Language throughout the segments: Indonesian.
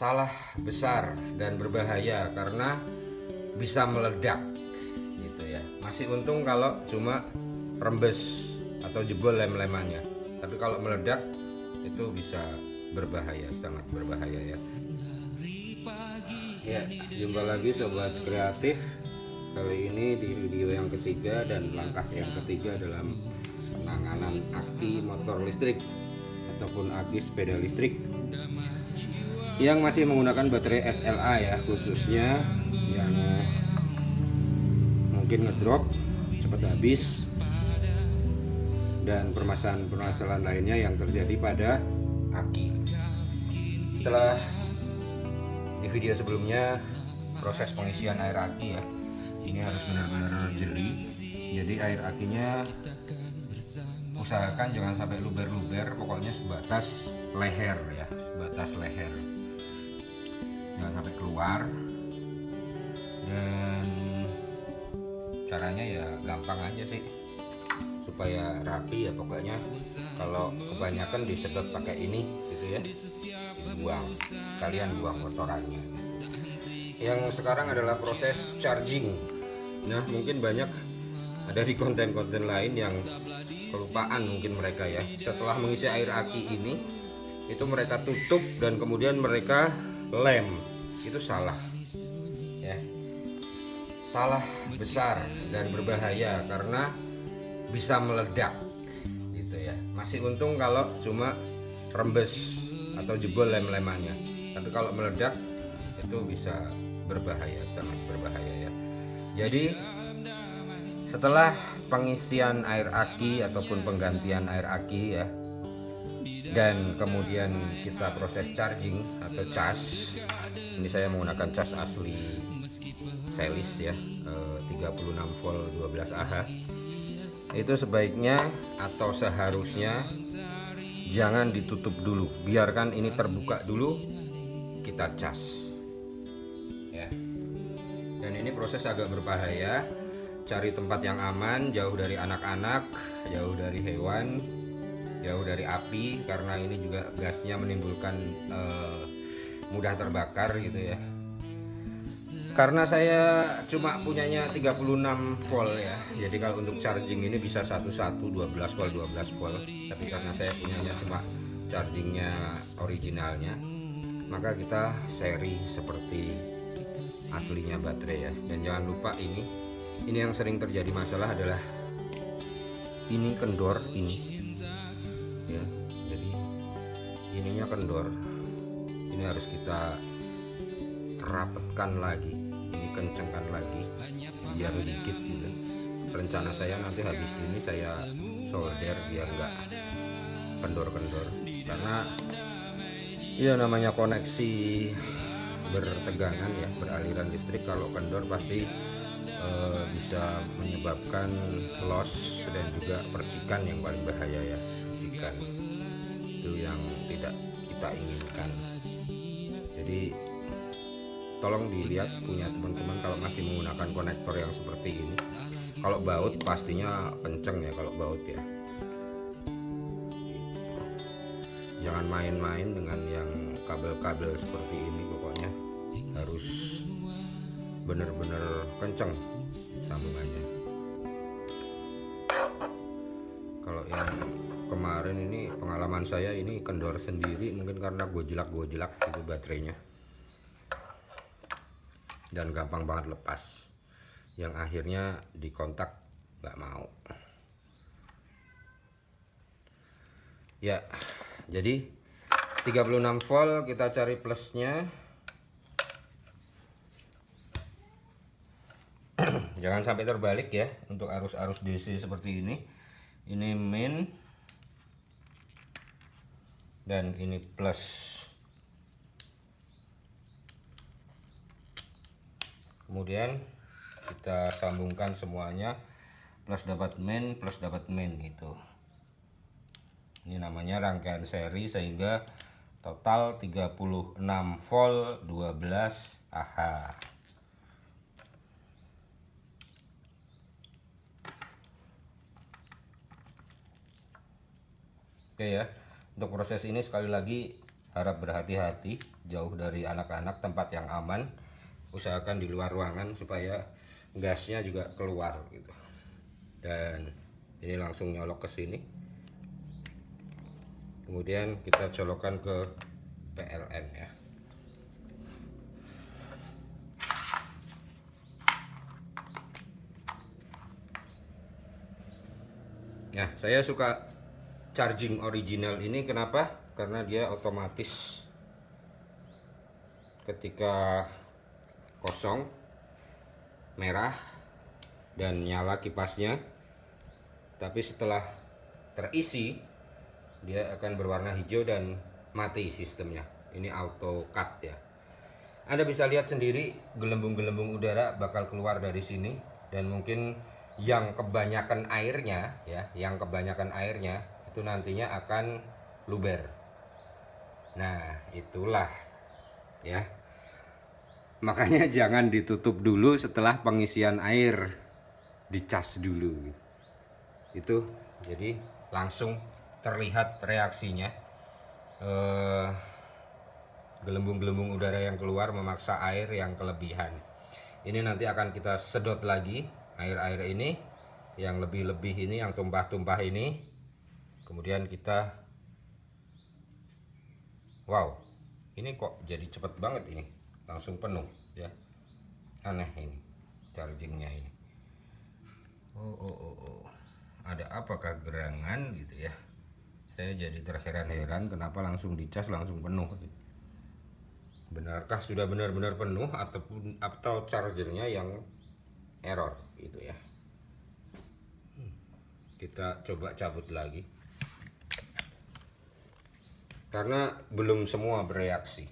salah besar dan berbahaya karena bisa meledak gitu ya. Masih untung kalau cuma rembes atau jebol lem-lemannya, tapi kalau meledak itu bisa berbahaya, sangat berbahaya ya. Ya, jumpa lagi sobat kreatif. Kali ini di video yang ketiga dan langkah yang ketiga dalam penanganan aki motor listrik ataupun aki sepeda listrik yang masih menggunakan baterai SLA ya, khususnya yang mungkin ngedrop cepat habis dan permasalahan lainnya yang terjadi pada aki. Setelah di video sebelumnya proses pengisian air aki ya, ini harus benar-benar jeli. Jadi air akinya usahakan jangan sampai luber-luber, pokoknya sebatas leher ya, sebatas leher, jangan sampai keluar. Dan caranya ya gampang aja sih supaya rapi ya, pokoknya kalau kebanyakan disedot pakai ini gitu ya, dibuang, kalian buang kotorannya. Yang sekarang adalah proses charging. Nah, mungkin banyak ada di konten-konten lain yang kelupaan mungkin mereka ya, setelah mengisi air aki ini itu mereka tutup dan kemudian mereka lem. Itu salah ya, salah besar dan berbahaya karena bisa meledak gitu ya. Masih untung kalau cuma rembes atau jebol lem-lemannya, tapi kalau meledak itu bisa berbahaya, sangat berbahaya ya. Jadi setelah pengisian air aki ataupun penggantian air aki ya, dan kemudian kita proses charging atau cas, ini saya menggunakan cas asli Selis ya, 36 volt 12 Ah. Itu sebaiknya atau seharusnya jangan ditutup dulu, biarkan ini terbuka dulu, kita cas ya. Dan ini proses agak berbahaya. Cari tempat yang aman, jauh dari anak-anak, jauh dari hewan, jauh dari api, karena ini juga gasnya menimbulkan mudah terbakar gitu ya. Karena saya cuma punyanya 36 volt ya, jadi kalau untuk charging ini bisa 11 12 volt 12 volt, tapi karena saya punyanya cuma chargingnya originalnya, maka kita seri seperti aslinya baterai ya. Dan jangan lupa ini yang sering terjadi masalah adalah ini kendor ini ya, jadi ininya kendor, ini harus kita rapetkan lagi, ini kencengkan lagi biar dikit gitu. Rencana saya nanti habis ini saya solder biar enggak kendor-kendor, karena ya namanya koneksi bertegangan ya, beraliran listrik, kalau kendor pasti bisa menyebabkan loss dan juga percikan yang paling bahaya ya, percikan itu yang tidak kita inginkan. Jadi tolong dilihat punya teman-teman kalau masih menggunakan konektor yang seperti ini. Kalau baut pastinya kenceng ya, kalau baut ya. Jangan main-main dengan yang kabel-kabel seperti ini, pokoknya harus benar-benar kenceng sambungannya. Kalau yang kemarin ini pengalaman saya ini kendor sendiri, mungkin karena gojlak gitu baterainya, dan gampang banget lepas, yang akhirnya dikontak nggak mau ya. Jadi 36 volt kita cari plusnya. Jangan sampai terbalik ya untuk arus-arus DC seperti ini. Ini min dan ini plus. Kemudian kita sambungkan semuanya, plus dapat min, plus dapat min gitu. Ini namanya rangkaian seri, sehingga total 36 volt 12 Ah. Oke ya, untuk proses ini sekali lagi harap berhati-hati, jauh dari anak-anak, tempat yang aman. Usahakan di luar ruangan supaya gasnya juga keluar gitu. Dan ini langsung nyolok ke sini. Kemudian kita colokkan ke PLN ya. Nah, saya suka charging original ini, kenapa? Karena dia otomatis ketika kosong merah dan nyala kipasnya, tapi setelah terisi dia akan berwarna hijau dan mati sistemnya. Ini auto cut ya. Anda bisa lihat sendiri gelembung-gelembung udara bakal keluar dari sini, dan mungkin yang kebanyakan airnya ya, itu nantinya akan luber. Nah, itulah ya. Makanya jangan ditutup dulu setelah pengisian air, dicas dulu. Itu jadi langsung terlihat reaksinya. Gelembung-gelembung udara yang keluar memaksa air yang kelebihan. Ini nanti akan kita sedot lagi air-air ini, yang lebih-lebih ini, yang tumpah-tumpah ini. Kemudian kita, wow, ini kok jadi cepet banget ini, langsung penuh ya. Aneh ini chargingnya ini. Oh. Ada apakah gerangan gitu ya? Saya jadi terheran-heran kenapa langsung dicas langsung penuh. Benarkah sudah benar-benar penuh atau chargernya yang error gitu ya. Kita coba cabut lagi karena belum semua bereaksi.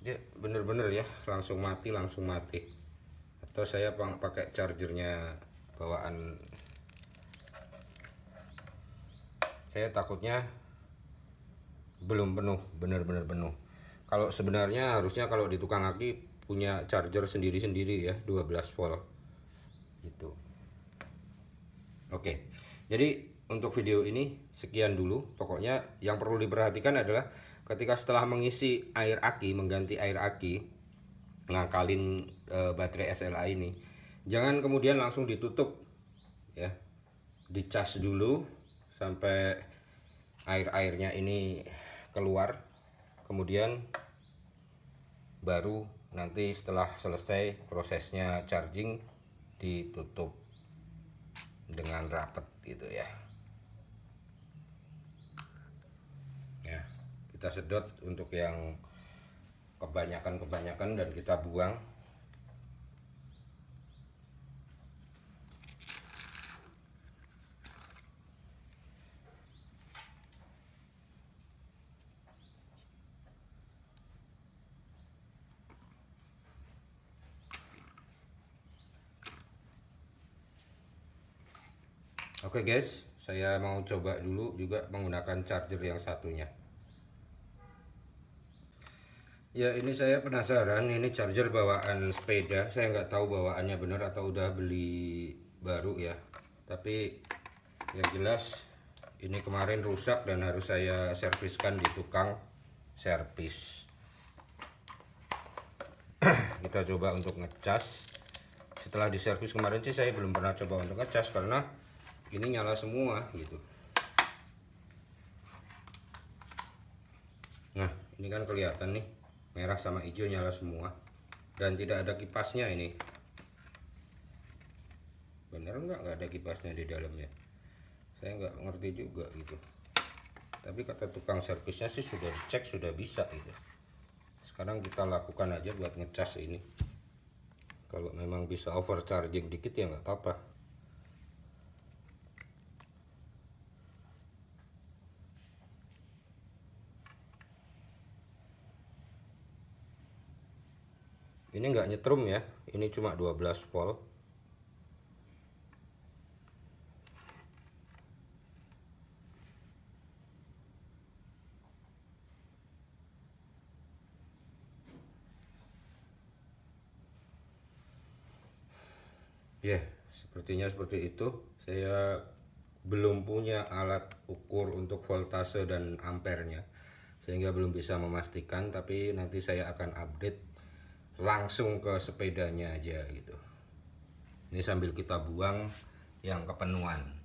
Dia bener-bener ya langsung mati. Atau saya pakai chargernya bawaan, saya takutnya belum penuh, benar-benar penuh. Kalau sebenarnya harusnya kalau di tukang aki punya charger sendiri-sendiri ya, 12 volt gitu. Oke, jadi untuk video ini sekian dulu. Pokoknya yang perlu diperhatikan adalah ketika setelah mengisi air aki, mengganti air aki, ngakalin baterai SLA ini, jangan kemudian langsung ditutup ya, dicas dulu sampai air-airnya ini keluar, kemudian baru nanti setelah selesai prosesnya charging ditutup dengan rapat gitu ya. Kita sedot untuk yang kebanyakan dan kita buang. Oke guys, saya mau coba dulu juga menggunakan charger yang satunya. Ya, ini saya penasaran, ini charger bawaan sepeda. Saya nggak tahu bawaannya bener atau udah beli baru ya. Tapi yang jelas ini kemarin rusak dan harus saya serviskan di tukang servis. Kita coba untuk ngecas. Setelah diservis kemarin sih saya belum pernah coba untuk ngecas karena ini nyala semua gitu. Nah, ini kan kelihatan nih, merah sama hijau nyala semua dan tidak ada kipasnya ini. Bener nggak ada kipasnya di dalamnya? Saya nggak ngerti juga gitu. Tapi kata tukang servisnya sih sudah dicek, sudah bisa gitu. Sekarang kita lakukan aja buat ngecas ini. Kalau memang bisa overcharging dikit ya nggak apa-apa. Ini nggak nyetrum ya, ini cuma 12 volt. Ya, sepertinya seperti itu. Saya belum punya alat ukur untuk voltase dan ampernya, sehingga belum bisa memastikan, tapi nanti saya akan update langsung ke sepedanya aja gitu. Ini sambil kita buang yang kepenuhan.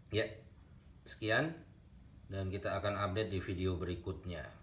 Ya, sekian, dan kita akan update di video berikutnya.